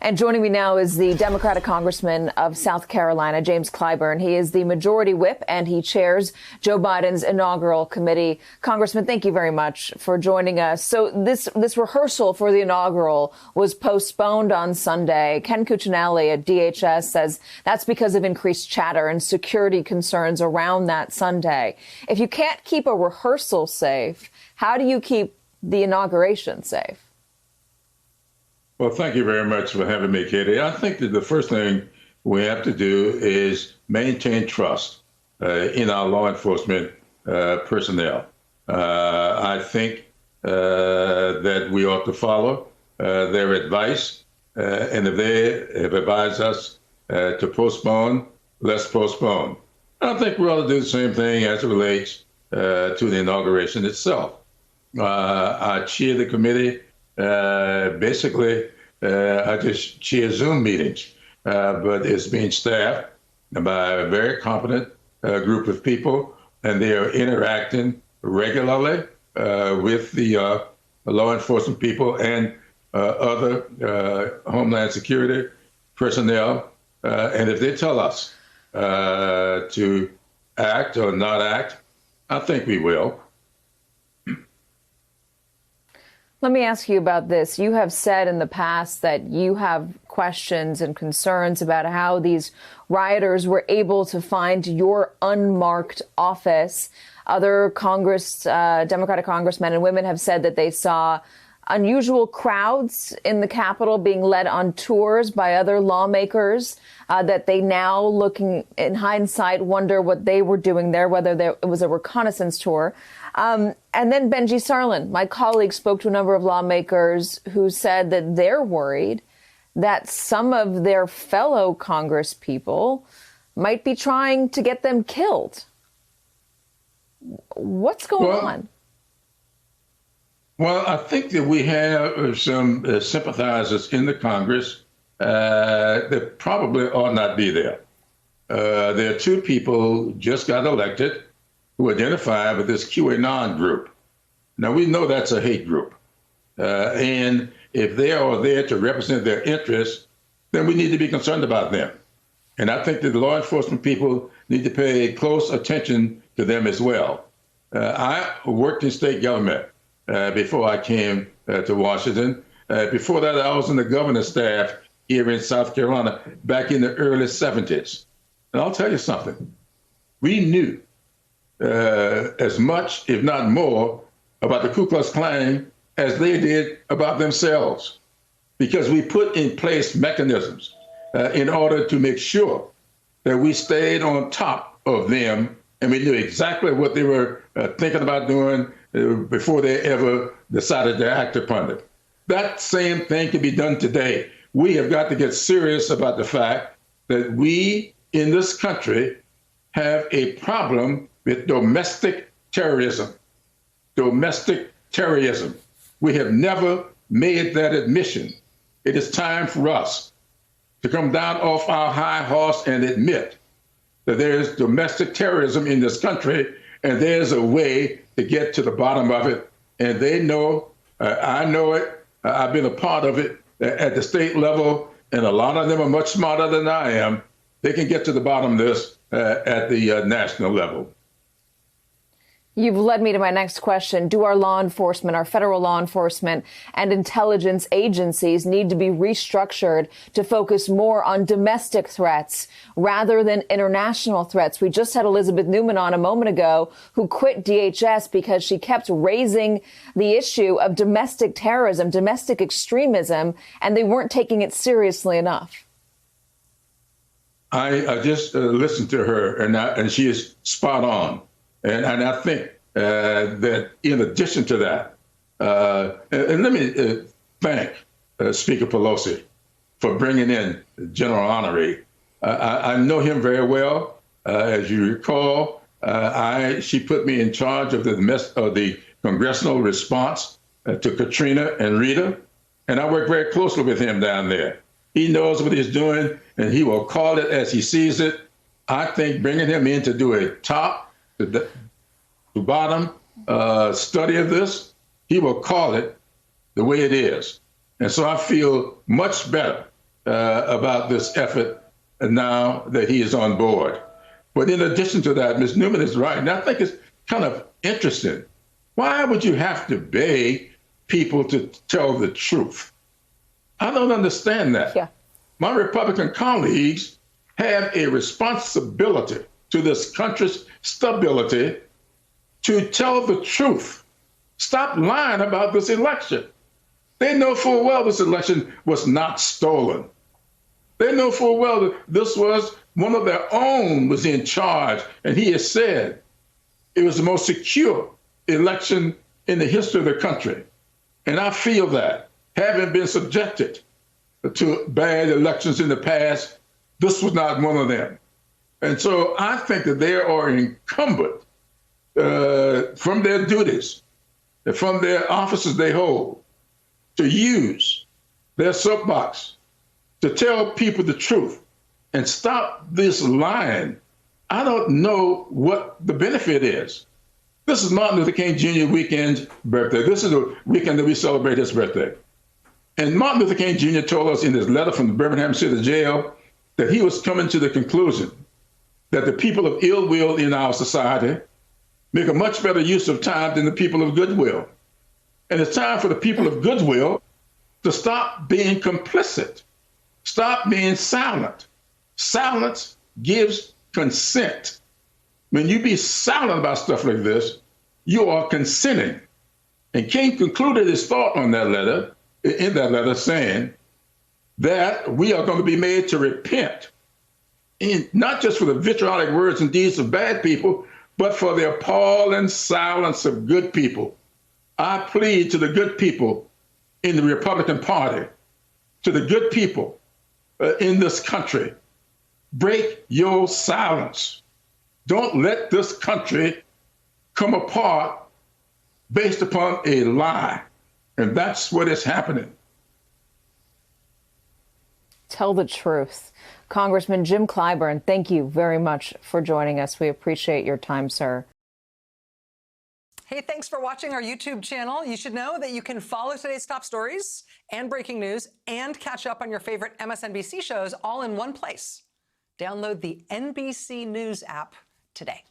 And joining me now is the Democratic Congressman of South Carolina, James Clyburn. He is the Majority Whip and he chairs Joe Biden's inaugural committee. Congressman, thank you very much for joining us. So this rehearsal for the inaugural was postponed on Sunday. Ken Cuccinelli at DHS says that's because of increased chatter and security concerns around that Sunday. If you can't keep a rehearsal safe, how do you keep the inauguration safe? Well, thank you very much for having me, Katie. I think that the first thing we have to do is maintain trust in our law enforcement personnel. I think that we ought to follow their advice. And if they have advised us to postpone, let's postpone. I think we ought to do the same thing as it relates to the inauguration itself. I chair the committee. Basically, I just chair Zoom meetings, but it's being staffed by a very competent group of people, and they are interacting regularly with the law enforcement people and other Homeland Security personnel. And if they tell us to act or not act, I think we will. Let me ask you about this. You have said in the past that you have questions and concerns about how these rioters were able to find your unmarked office. Other Democratic congressmen and women have said that they saw unusual crowds in the Capitol being led on tours by other lawmakers, that they now, looking in hindsight, wonder what they were doing there, whether it was a reconnaissance tour. And then Benjy Sarlin, my colleague, spoke to a number of lawmakers who said that they're worried that some of their fellow Congress people might be trying to get them killed. What's going on? Well, I think that we have some sympathizers in the Congress that probably ought not be there. There are two people who just got elected who identify with this QAnon group. Now, we know that's a hate group. And if they are there to represent their interests, then we need to be concerned about them. And I think that the law enforcement people need to pay close attention to them as well. I worked in state government before I came to Washington. Before that, I was in the governor's staff here in South Carolina back in the early 70s. And I'll tell you something. We knew as much, if not more, about the Ku Klux Klan as they did about themselves, because we put in place mechanisms in order to make sure that we stayed on top of them and we knew exactly what they were thinking about doing before they ever decided to act upon it. That same thing can be done today. We have got to get serious about the fact that we in this country have a problem with domestic terrorism. Domestic terrorism. We have never made that admission. It is time for us to come down off our high horse and admit that there is domestic terrorism in this country, and there's a way to get to the bottom of it. And they know, I know it, I've been a part of it at the state level, and a lot of them are much smarter than I am. They can get to the bottom of this at the national level. You've led me to my next question. Do our law enforcement, our federal law enforcement and intelligence agencies need to be restructured to focus more on domestic threats rather than international threats? We just had Elizabeth Newman on a moment ago who quit DHS because she kept raising the issue of domestic terrorism, domestic extremism, and they weren't taking it seriously enough. I just listened to her, and she is spot on. And I think that in addition to that, and let me thank Speaker Pelosi for bringing in General Honoré. I know him very well. As you recall, she put me in charge of the congressional response to Katrina and Rita, and I work very closely with him down there. He knows what he's doing, and he will call it as he sees it. I think bringing him in to do a top to bottom study of this, he will call it the way it is. And so I feel much better about this effort now that he is on board. But in addition to that, Ms. Newman is right. And I think it's kind of interesting. Why would you have to beg people to tell the truth? I don't understand that. Yeah. My Republican colleagues have a responsibility to this country's stability to tell the truth. Stop lying about this election. They know full well this election was not stolen. They know full well that this was one of their own was in charge, and he has said it was the most secure election in the history of the country. And I feel that, having been subjected to bad elections in the past, this was not one of them. And so I think that they are incumbent from their duties, from their offices they hold, to use their soapbox to tell people the truth and stop this lying. I don't know what the benefit is. This is Martin Luther King Jr. weekend's birthday. This is the weekend that we celebrate his birthday. And Martin Luther King Jr. told us in his letter from the Birmingham City Jail that he was coming to the conclusion that the people of ill will in our society make a much better use of time than the people of goodwill. And it's time for the people of goodwill to stop being complicit, stop being silent. Silence gives consent. When you be silent about stuff like this, you are consenting. And King concluded his thought on that letter, in that letter, saying that we are going to be made to repent, not just for the vitriolic words and deeds of bad people, but for the appalling silence of good people. I plead to the good people in the Republican Party, to the good people in this country, break your silence. Don't let this country come apart based upon a lie. And that's what is happening. Tell the truth. Congressman Jim Clyburn, thank you very much for joining us. We appreciate your time, sir. Hey, thanks for watching our YouTube channel. You should know that you can follow today's top stories and breaking news and catch up on your favorite MSNBC shows all in one place. Download the NBC News app today.